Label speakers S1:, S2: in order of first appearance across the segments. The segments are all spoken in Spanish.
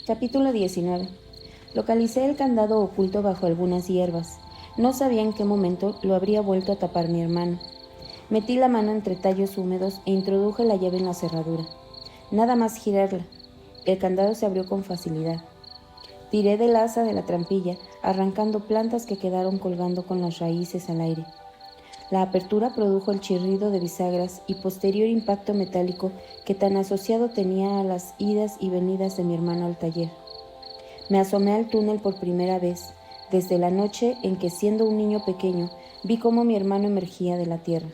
S1: Capítulo 19. Localicé el candado oculto bajo algunas hierbas. No sabía en qué momento lo habría vuelto a tapar mi hermano. Metí la mano entre tallos húmedos e introduje la llave en la cerradura. Nada más girarla. El candado se abrió con facilidad. Tiré del asa de la trampilla, arrancando plantas que quedaron colgando con las raíces al aire. La apertura produjo el chirrido de bisagras y posterior impacto metálico que tan asociado tenía a las idas y venidas de mi hermano al taller. Me asomé al túnel por primera vez, desde la noche en que, siendo un niño pequeño, vi cómo mi hermano emergía de la tierra.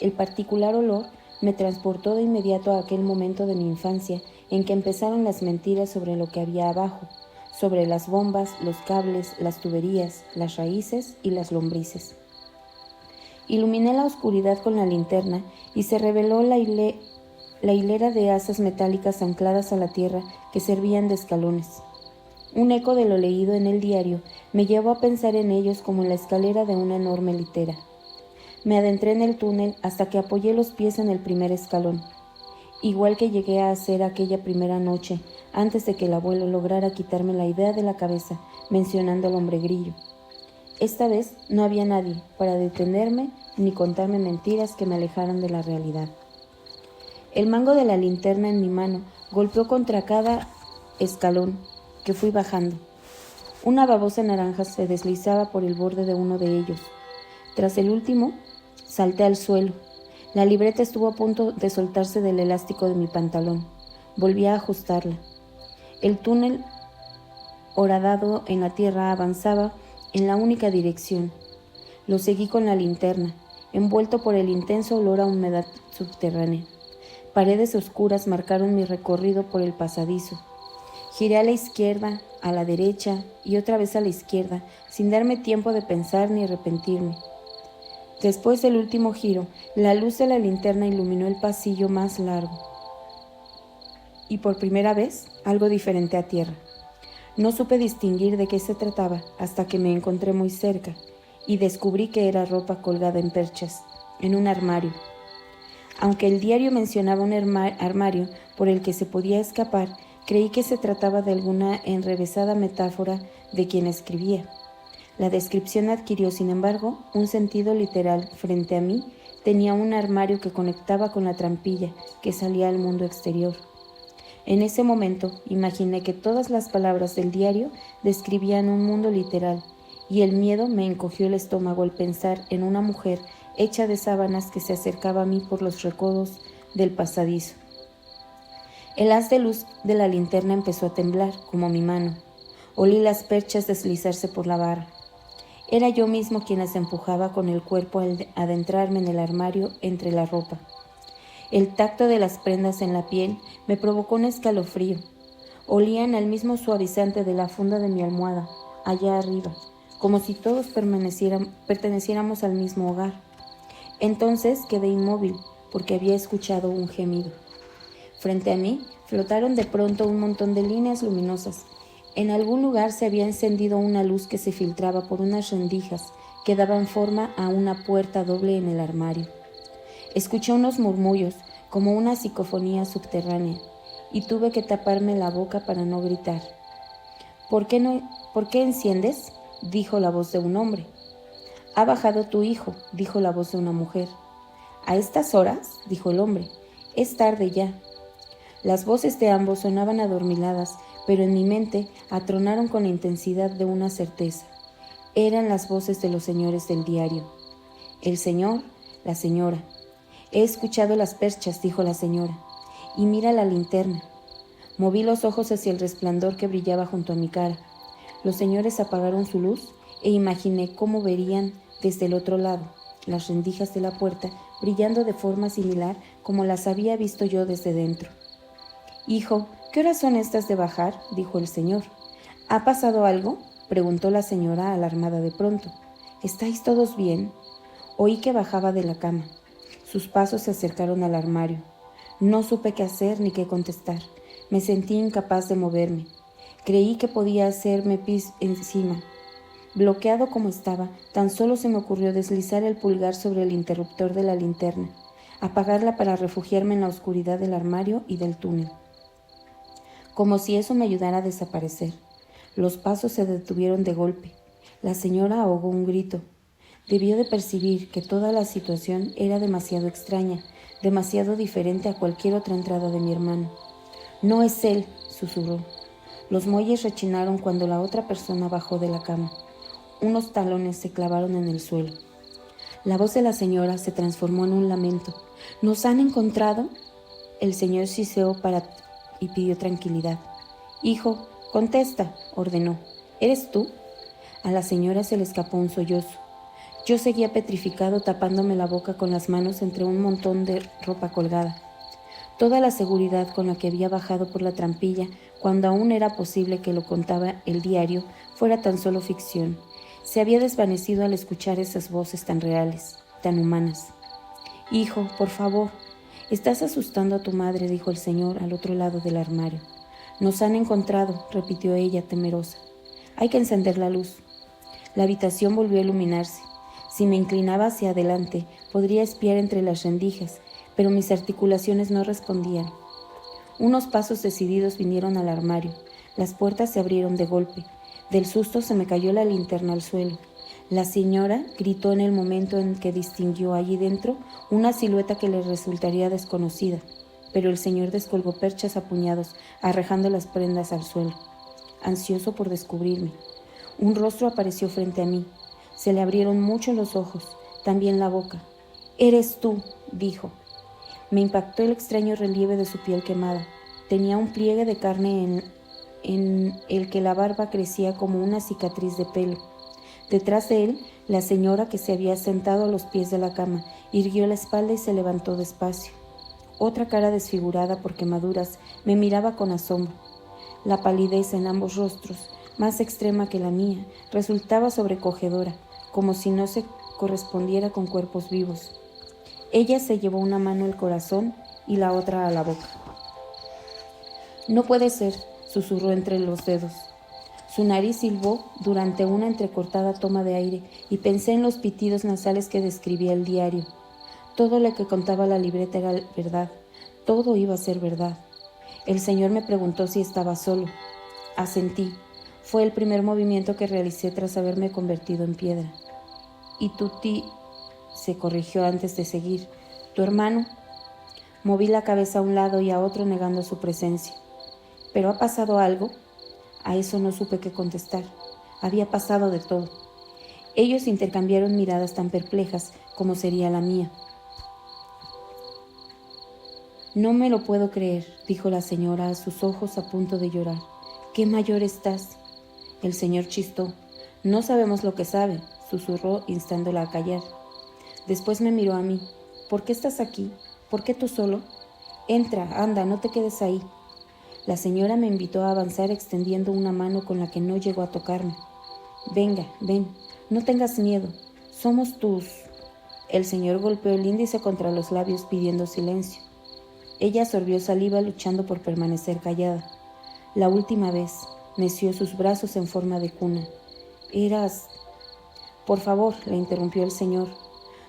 S1: El particular olor me transportó de inmediato a aquel momento de mi infancia en que empezaron las mentiras sobre lo que había abajo, sobre las bombas, los cables, las tuberías, las raíces y las lombrices. Iluminé la oscuridad con la linterna y se reveló la hilera de asas metálicas ancladas a la tierra que servían de escalones. Un eco de lo leído en el diario me llevó a pensar en ellos como en la escalera de una enorme litera. Me adentré en el túnel hasta que apoyé los pies en el primer escalón, igual que llegué a hacer aquella primera noche, antes de que el abuelo lograra quitarme la idea de la cabeza mencionando al hombre grillo. Esta vez no había nadie para detenerme ni contarme mentiras que me alejaran de la realidad. El mango de la linterna en mi mano golpeó contra cada escalón que fui bajando. Una babosa naranja se deslizaba por el borde de uno de ellos. Tras el último, salté al suelo. La libreta estuvo a punto de soltarse del elástico de mi pantalón. Volví a ajustarla. El túnel horadado en la tierra avanzaba en la única dirección. Lo seguí con la linterna, envuelto por el intenso olor a humedad subterránea. Paredes oscuras marcaron mi recorrido por el pasadizo. Giré a la izquierda, a la derecha y otra vez a la izquierda, sin darme tiempo de pensar ni arrepentirme. Después del último giro, la luz de la linterna iluminó el pasillo más largo. Y por primera vez, algo diferente a tierra. No supe distinguir de qué se trataba hasta que me encontré muy cerca y descubrí que era ropa colgada en perchas, en un armario. Aunque el diario mencionaba un armario por el que se podía escapar, creí que se trataba de alguna enrevesada metáfora de quien escribía. La descripción adquirió, sin embargo, un sentido literal. Frente a mí tenía un armario que conectaba con la trampilla que salía al mundo exterior. En ese momento imaginé que todas las palabras del diario describían un mundo literal, y el miedo me encogió el estómago al pensar en una mujer hecha de sábanas que se acercaba a mí por los recodos del pasadizo. El haz de luz de la linterna empezó a temblar, como mi mano. Olí las perchas deslizarse por la barra. Era yo mismo quien las empujaba con el cuerpo al adentrarme en el armario entre la ropa. El tacto de las prendas en la piel me provocó un escalofrío. Olían al mismo suavizante de la funda de mi almohada, allá arriba, como si todos perteneciéramos al mismo hogar. Entonces quedé inmóvil, porque había escuchado un gemido. Frente a mí flotaron de pronto un montón de líneas luminosas. En algún lugar se había encendido una luz que se filtraba por unas rendijas que daban forma a una puerta doble en el armario. Escuché unos murmullos, como una psicofonía subterránea, y tuve que taparme la boca para no gritar. ¿Por qué enciendes?, dijo la voz de un hombre. Ha bajado tu hijo, dijo la voz de una mujer. ¿A estas horas?, dijo el hombre. Es tarde ya. Las voces de ambos sonaban adormiladas, pero en mi mente atronaron con la intensidad de una certeza. Eran las voces de los señores del diario. El señor, la señora. He escuchado las perchas, dijo la señora, y mira la linterna. Moví los ojos hacia el resplandor que brillaba junto a mi cara. Los señores apagaron su luz e imaginé cómo verían desde el otro lado las rendijas de la puerta brillando de forma similar como las había visto yo desde dentro. Hijo, ¿qué horas son estas de bajar?, dijo el señor. ¿Ha pasado algo?, preguntó la señora alarmada de pronto. ¿Estáis todos bien? Oí que bajaba de la cama. Sus pasos se acercaron al armario. No supe qué hacer ni qué contestar. Me sentí incapaz de moverme. Creí que podía hacerme pis encima. Bloqueado como estaba, tan solo se me ocurrió deslizar el pulgar sobre el interruptor de la linterna, apagarla para refugiarme en la oscuridad del armario y del túnel. como si eso me ayudara a desaparecer. Los pasos se detuvieron de golpe. La señora ahogó un grito. Debió de percibir que toda la situación era demasiado extraña, demasiado diferente a cualquier otra entrada de mi hermano. «No es él», susurró. Los muelles rechinaron cuando la otra persona bajó de la cama. Unos talones se clavaron en el suelo. La voz de la señora se transformó en un lamento. «¿Nos han encontrado?» El señor siseó y pidió tranquilidad. «Hijo, contesta», ordenó. «¿Eres tú?» A la señora se le escapó un sollozo. Yo seguía petrificado, tapándome la boca con las manos entre un montón de ropa colgada. Toda la seguridad con la que había bajado por la trampilla, cuando aún era posible que lo contaba el diario, fuera tan solo ficción, se había desvanecido al escuchar esas voces tan reales, tan humanas. «Hijo, por favor, estás asustando a tu madre», dijo el señor al otro lado del armario. «Nos han encontrado», repitió ella temerosa. «Hay que encender la luz». La habitación volvió a iluminarse. Si me inclinaba hacia adelante, podría espiar entre las rendijas, pero mis articulaciones no respondían. Unos pasos decididos vinieron al armario. Las puertas se abrieron de golpe. Del susto se me cayó la linterna al suelo. La señora gritó en el momento en que distinguió allí dentro una silueta que le resultaría desconocida, pero el señor descolgó perchas a puñados, arrojando las prendas al suelo, ansioso por descubrirme. Un rostro apareció frente a mí. Se le abrieron mucho los ojos, también la boca. «Eres tú», dijo. Me impactó el extraño relieve de su piel quemada. Tenía un pliegue de carne en el que la barba crecía como una cicatriz de pelo. Detrás de él, la señora, que se había sentado a los pies de la cama, irguió la espalda y se levantó despacio. Otra cara desfigurada por quemaduras me miraba con asombro. La palidez en ambos rostros, más extrema que la mía, resultaba sobrecogedora, como si no se correspondiera con cuerpos vivos. Ella se llevó una mano al corazón y la otra a la boca. «No puede ser», susurró entre los dedos. Su nariz silbó durante una entrecortada toma de aire y pensé en los pitidos nasales que describía el diario. Todo lo que contaba la libreta era verdad, todo iba a ser verdad. El señor me preguntó si estaba solo. Asentí. Fue el primer movimiento que realicé tras haberme convertido en piedra. «¿Y tu se corrigió antes de seguir. «¿Tu hermano?» Moví la cabeza a un lado y a otro negando su presencia. «¿Pero ha pasado algo?» A eso no supe qué contestar. Había pasado de todo. Ellos intercambiaron miradas tan perplejas como sería la mía. «No me lo puedo creer», dijo la señora, a sus ojos a punto de llorar. «¿Qué mayor estás?» El señor chistó. «No sabemos lo que sabe», susurró, instándola a callar. Después me miró a mí. «¿Por qué estás aquí? ¿Por qué tú solo? Entra, anda, no te quedes ahí». La señora me invitó a avanzar extendiendo una mano con la que no llegó a tocarme. «Venga, ven, no tengas miedo, somos tus...» El señor golpeó el índice contra los labios pidiendo silencio. Ella sorbió saliva luchando por permanecer callada. La última vez, meció sus brazos en forma de cuna. «Eras...» «Por favor», le interrumpió el señor.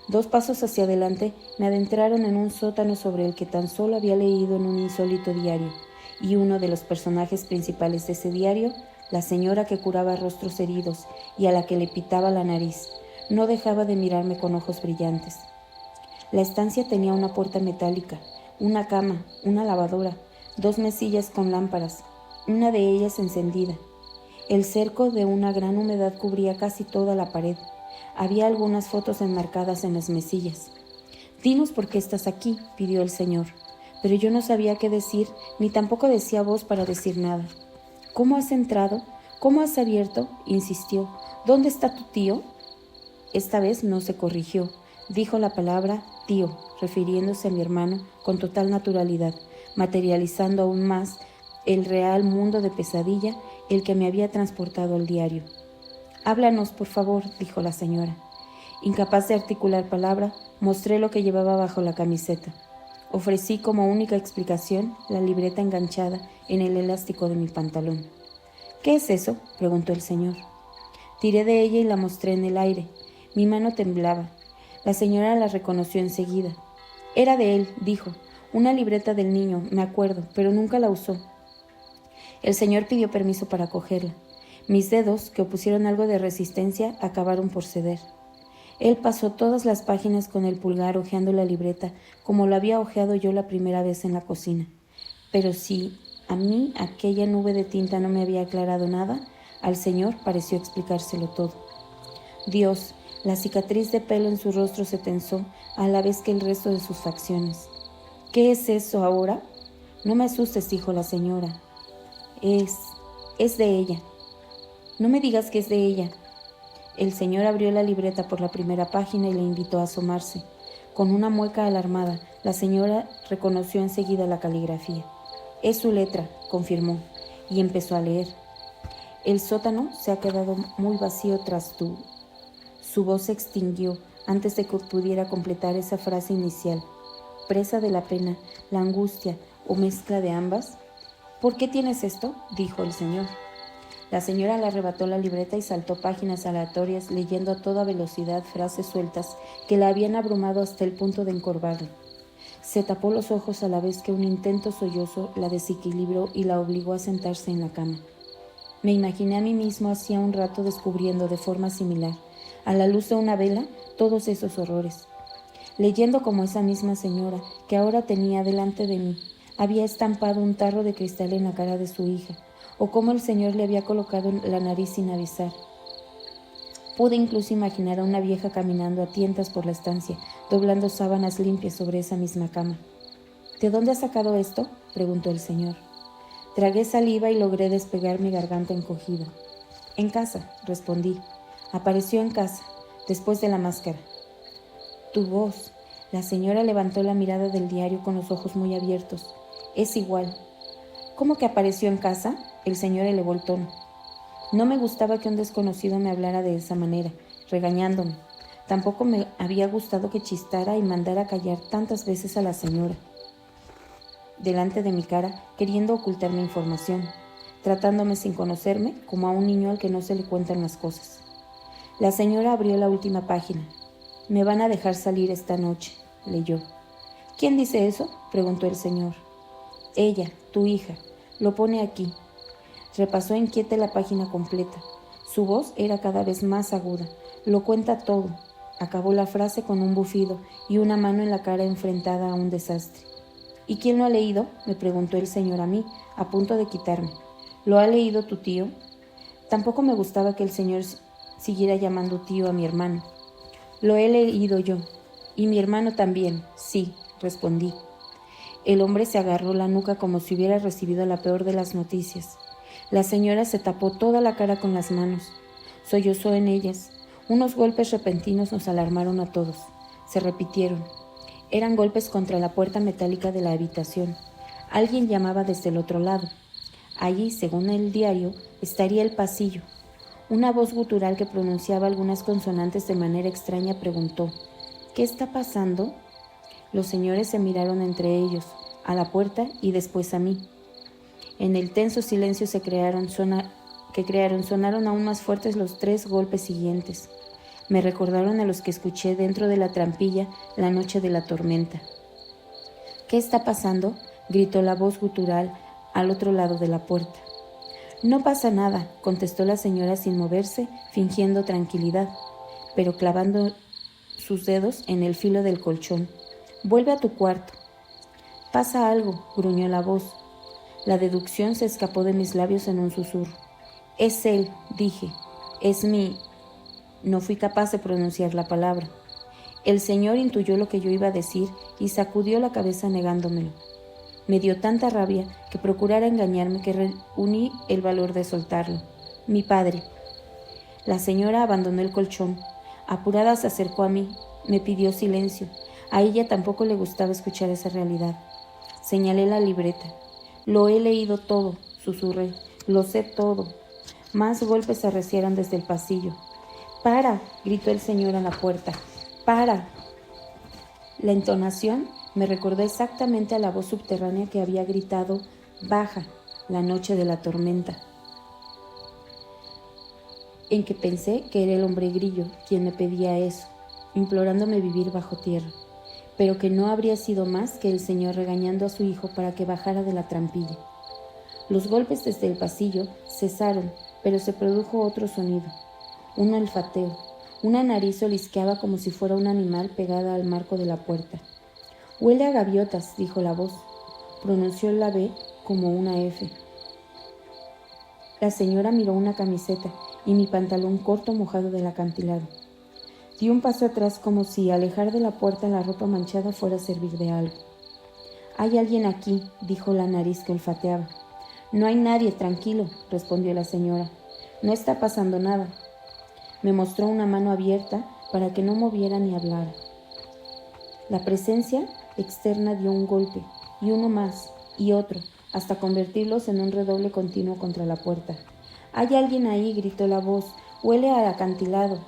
S1: 2 pasos hacia adelante me adentraron en un sótano sobre el que tan solo había leído en un insólito diario, y uno de los personajes principales de ese diario, la señora que curaba rostros heridos y a la que le pitaba la nariz, no dejaba de mirarme con ojos brillantes. La estancia tenía una puerta metálica, una cama, una lavadora, 2 mesillas con lámparas, una de ellas encendida. El cerco de una gran humedad cubría casi toda la pared. Había algunas fotos enmarcadas en las mesillas. «Dinos por qué estás aquí», pidió el señor. Pero yo no sabía qué decir, ni tampoco decía voz para decir nada. «¿Cómo has entrado? ¿Cómo has abierto?», insistió. «¿Dónde está tu tío?» Esta vez no se corrigió. Dijo la palabra «tío», refiriéndose a mi hermano con total naturalidad, materializando aún más el real mundo de pesadilla el que me había transportado al diario. «Háblanos, por favor», dijo la señora. Incapaz de articular palabra, mostré lo que llevaba bajo la camiseta. Ofrecí como única explicación la libreta enganchada en el elástico de mi pantalón. «¿Qué es eso?», preguntó el señor. Tiré de ella y la mostré en el aire. Mi mano temblaba. La señora la reconoció enseguida. «Era de él», dijo. «Una libreta del niño, me acuerdo, pero nunca la usó». El señor pidió permiso para cogerla. Mis dedos, que opusieron algo de resistencia, acabaron por ceder. Él pasó todas las páginas con el pulgar hojeando la libreta, como lo había hojeado yo la primera vez en la cocina. Pero si a mí aquella nube de tinta no me había aclarado nada, al señor pareció explicárselo todo. Dios, la cicatriz de pelo en su rostro se tensó, a la vez que el resto de sus facciones. ¿Qué es eso ahora? No me asustes, dijo la señora. Es de ella. No me digas que es de ella. El señor abrió la libreta por la primera página y le invitó a asomarse. Con una mueca alarmada, la señora reconoció enseguida la caligrafía. Es su letra, confirmó, y empezó a leer. El sótano se ha quedado muy vacío tras tú. Su voz se extinguió antes de que pudiera completar esa frase inicial. Presa de la pena, la angustia o mezcla de ambas. ¿Por qué tienes esto?, dijo el señor. La señora le arrebató la libreta y saltó páginas aleatorias, leyendo a toda velocidad frases sueltas que la habían abrumado hasta el punto de encorvarla. Se tapó los ojos a la vez que un intento sollozo la desequilibró y la obligó a sentarse en la cama. Me imaginé a mí mismo hacía un rato descubriendo de forma similar, a la luz de una vela, todos esos horrores. Leyendo como esa misma señora, que ahora tenía delante de mí, había estampado un tarro de cristal en la cara de su hija, o cómo el señor le había colocado la nariz sin avisar. Pude incluso imaginar a una vieja caminando a tientas por la estancia, doblando sábanas limpias sobre esa misma cama. ¿De dónde has sacado esto?, preguntó el señor. Tragué saliva y logré despegar mi garganta encogida. En casa, respondí. Apareció en casa, después de la máscara. Tu voz. La señora levantó la mirada del diario con los ojos muy abiertos. Es igual. ¿Cómo que apareció en casa? El señor elevó el tono. No me gustaba que un desconocido me hablara de esa manera, regañándome. Tampoco me había gustado que chistara y mandara callar tantas veces a la señora. Delante de mi cara, queriendo ocultar mi información, tratándome sin conocerme como a un niño al que no se le cuentan las cosas. La señora abrió la última página. Me van a dejar salir esta noche, leyó. ¿Quién dice eso?, preguntó el señor. Ella, tu hija, lo pone aquí. Repasó inquieta la página completa. Su voz era cada vez más aguda. Lo cuenta todo. Acabó la frase con un bufido y una mano en la cara enfrentada a un desastre. ¿Y quién lo ha leído?, me preguntó el señor a mí, a punto de quitarme. ¿Lo ha leído tu tío? Tampoco me gustaba que el señor siguiera llamando tío a mi hermano. Lo he leído yo. Y mi hermano también, sí, respondí. El hombre se agarró la nuca como si hubiera recibido la peor de las noticias. La señora se tapó toda la cara con las manos. Sollozó en ellas. Unos golpes repentinos nos alarmaron a todos. Se repitieron. Eran golpes contra la puerta metálica de la habitación. Alguien llamaba desde el otro lado. Allí, según el diario, estaría el pasillo. Una voz gutural que pronunciaba algunas consonantes de manera extraña preguntó: ¿Qué está pasando? Los señores se miraron entre ellos, a la puerta y después a mí. En el tenso silencio que crearon sonaron aún más fuertes los 3 golpes siguientes. Me recordaron a los que escuché dentro de la trampilla la noche de la tormenta. ¿Qué está pasando?, gritó la voz gutural al otro lado de la puerta. No pasa nada, contestó la señora sin moverse, fingiendo tranquilidad, pero clavando sus dedos en el filo del colchón. Vuelve a tu cuarto. Pasa algo, gruñó la voz. La deducción se escapó de mis labios en un susurro. Es él, dije. Es mí. No fui capaz de pronunciar la palabra. El señor intuyó lo que yo iba a decir y sacudió la cabeza negándomelo. Me dio tanta rabia que procurara engañarme que reuní el valor de soltarlo. Mi padre. La señora abandonó el colchón. Apurada se acercó a mí. Me pidió silencio. A ella tampoco le gustaba escuchar esa realidad. Señalé la libreta. Lo he leído todo, susurré. Lo sé todo. Más golpes se arreciaron desde el pasillo. ¡Para!, gritó el señor a la puerta. ¡Para! La entonación me recordó exactamente a la voz subterránea que había gritado «Baja» la noche de la tormenta, en que pensé que era el hombre grillo quien me pedía eso, implorándome vivir bajo tierra, pero que no habría sido más que el señor regañando a su hijo para que bajara de la trampilla. Los golpes desde el pasillo cesaron, pero se produjo otro sonido, un olfateo. Una nariz olisqueaba como si fuera un animal pegada al marco de la puerta. «Huele a gaviotas», dijo la voz. Pronunció la B como una F. La señora miró una camiseta y mi pantalón corto mojado del acantilado. Di un paso atrás como si alejar de la puerta la ropa manchada fuera a servir de algo. «Hay alguien aquí», dijo la nariz que olfateaba. «No hay nadie, tranquilo», respondió la señora. «No está pasando nada». Me mostró una mano abierta para que no moviera ni hablara. La presencia externa dio un golpe, y uno más, y otro, hasta convertirlos en un redoble continuo contra la puerta. «Hay alguien ahí», gritó la voz. «Huele a acantilado».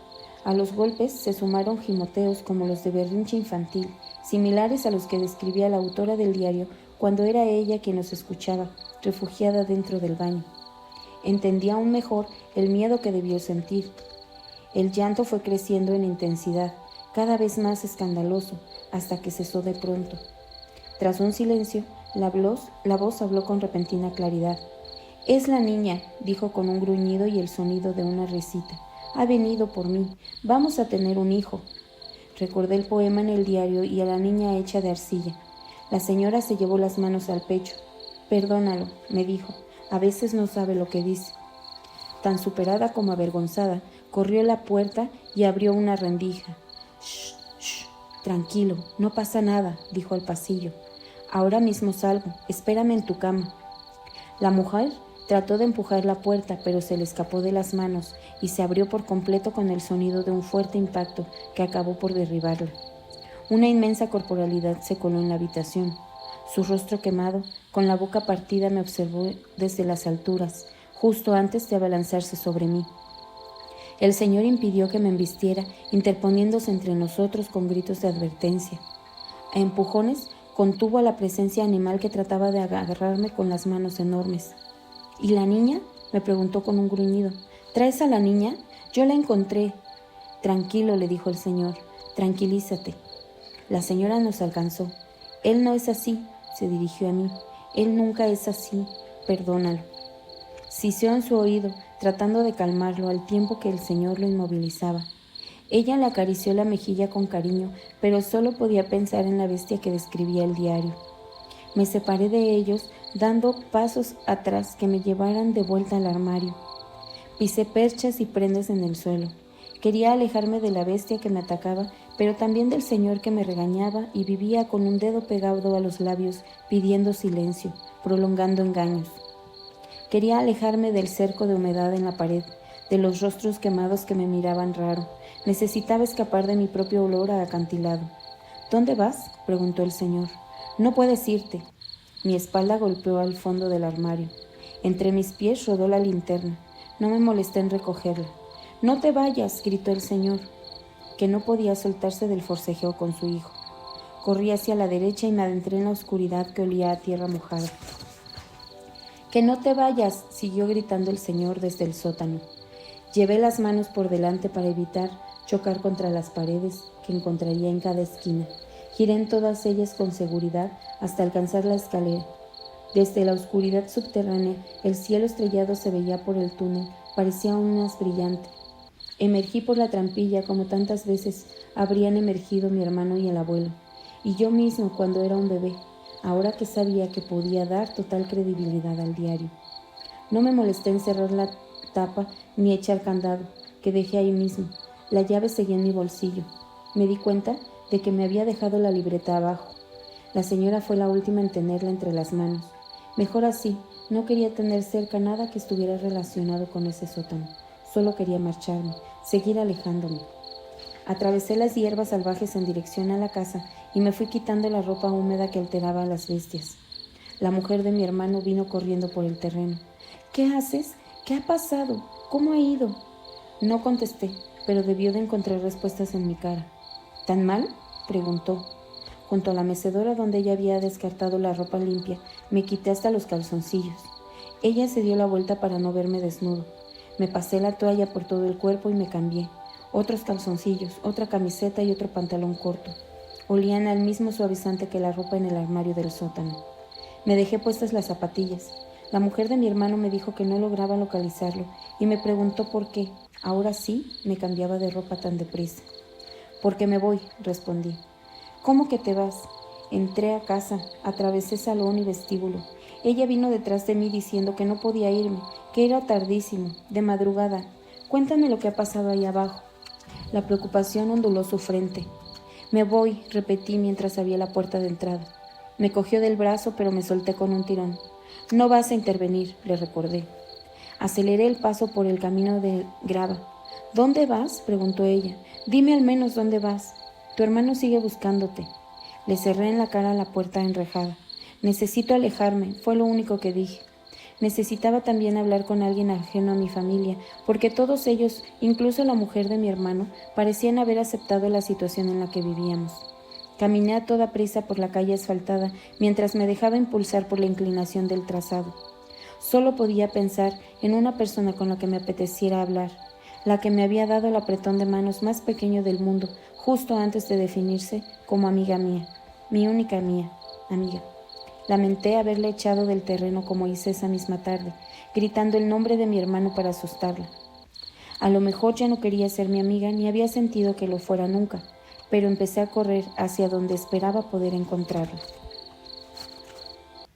S1: A los golpes se sumaron gimoteos como los de berrinche infantil, similares a los que describía la autora del diario cuando era ella quien los escuchaba, refugiada dentro del baño. Entendía aún mejor el miedo que debió sentir. El llanto fue creciendo en intensidad, cada vez más escandaloso, hasta que cesó de pronto. Tras un silencio, la voz habló con repentina claridad. «Es la niña», dijo con un gruñido y el sonido de una risita. «Ha venido por mí. Vamos a tener un hijo». Recordé el poema en el diario y a la niña hecha de arcilla. La señora se llevó las manos al pecho. «Perdónalo», me dijo. «A veces no sabe lo que dice». Tan superada como avergonzada, corrió a la puerta y abrió una rendija. «Shh, shh, tranquilo, no pasa nada», dijo al pasillo. «Ahora mismo salgo, espérame en tu cama». La mujer trató de empujar la puerta, pero se le escapó de las manos y se abrió por completo con el sonido de un fuerte impacto que acabó por derribarla. Una inmensa corporalidad se coló en la habitación. Su rostro quemado, con la boca partida, me observó desde las alturas, justo antes de abalanzarse sobre mí. El Señor impidió que me embistiera, interponiéndose entre nosotros con gritos de advertencia. A empujones contuvo a la presencia animal que trataba de agarrarme con las manos enormes. «¿Y la niña?», me preguntó con un gruñido. «¿Traes a la niña? Yo la encontré». «Tranquilo», le dijo el Señor, «tranquilízate». La señora nos alcanzó. «Él no es así», se dirigió a mí. «Él nunca es así. Perdónalo». Siseó en su oído, tratando de calmarlo al tiempo que el Señor lo inmovilizaba. Ella le acarició la mejilla con cariño, pero solo podía pensar en la bestia que describía el diario. Me separé de ellos, dando pasos atrás que me llevaran de vuelta al armario. Pisé perchas y prendas en el suelo. Quería alejarme de la bestia que me atacaba, pero también del Señor que me regañaba y vivía con un dedo pegado a los labios, pidiendo silencio, prolongando engaños. Quería alejarme del cerco de humedad en la pared, de los rostros quemados que me miraban raro. Necesitaba escapar de mi propio olor a acantilado. «¿Dónde vas?», preguntó el Señor. «No puedes irte». Mi espalda golpeó al fondo del armario. Entre mis pies rodó la linterna. No me molesté en recogerla. «No te vayas», gritó el Señor, que no podía soltarse del forcejeo con su hijo. Corrí hacia la derecha y me adentré en la oscuridad que olía a tierra mojada. «Que no te vayas», siguió gritando el Señor desde el sótano. Llevé las manos por delante para evitar chocar contra las paredes que encontraría en cada esquina. Giré en todas ellas con seguridad hasta alcanzar la escalera. Desde la oscuridad subterránea, el cielo estrellado se veía por el túnel, parecía aún más brillante. Emergí por la trampilla como tantas veces habrían emergido mi hermano y el abuelo, y yo mismo cuando era un bebé, ahora que sabía que podía dar total credibilidad al diario. No me molesté en cerrar la tapa ni echar candado, que dejé ahí mismo. La llave seguía en mi bolsillo. Me di cuenta de que me había dejado la libreta abajo. La señora fue la última en tenerla entre las manos. Mejor así, no quería tener cerca nada que estuviera relacionado con ese sótano. Solo quería marcharme, seguir alejándome. Atravesé las hierbas salvajes en dirección a la casa y me fui quitando la ropa húmeda que alteraba a las bestias. La mujer de mi hermano vino corriendo por el terreno. «¿Qué haces? ¿Qué ha pasado? ¿Cómo ha ido?» No contesté, pero debió de encontrar respuestas en mi cara. «¿Tan mal?», preguntó. Junto a la mecedora donde ella había descartado la ropa limpia, me quité hasta los calzoncillos. Ella se dio la vuelta para no verme desnudo. Me pasé la toalla por todo el cuerpo y me cambié. Otros calzoncillos, otra camiseta y otro pantalón corto. Olían al mismo suavizante que la ropa en el armario del sótano. Me dejé puestas las zapatillas. La mujer de mi hermano me dijo que no lograba localizarlo y me preguntó por qué. Ahora sí me cambiaba de ropa tan deprisa. Porque me voy, respondí. ¿Cómo que te vas? Entré a casa, atravesé salón y vestíbulo. Ella vino detrás de mí diciendo que no podía irme, que era tardísimo, de madrugada. Cuéntame lo que ha pasado ahí abajo. La preocupación onduló su frente. Me voy, repetí mientras abría la puerta de entrada. Me cogió del brazo, pero me solté con un tirón. No vas a intervenir, le recordé. Aceleré el paso por el camino de grava. ¿Dónde vas?, preguntó ella. Dime al menos dónde vas. Tu hermano sigue buscándote. Le cerré en la cara la puerta enrejada. Necesito alejarme, fue lo único que dije. Necesitaba también hablar con alguien ajeno a mi familia, porque todos ellos, incluso la mujer de mi hermano, parecían haber aceptado la situación en la que vivíamos. Caminé a toda prisa por la calle asfaltada, mientras me dejaba impulsar por la inclinación del trazado. Solo podía pensar en una persona con la que me apeteciera hablar, la que me había dado el apretón de manos más pequeño del mundo, justo antes de definirse como amiga mía, mi única amiga. Lamenté haberle echado del terreno como hice esa misma tarde, gritando el nombre de mi hermano para asustarla. A lo mejor ya no quería ser mi amiga ni había sentido que lo fuera nunca, pero empecé a correr hacia donde esperaba poder encontrarla.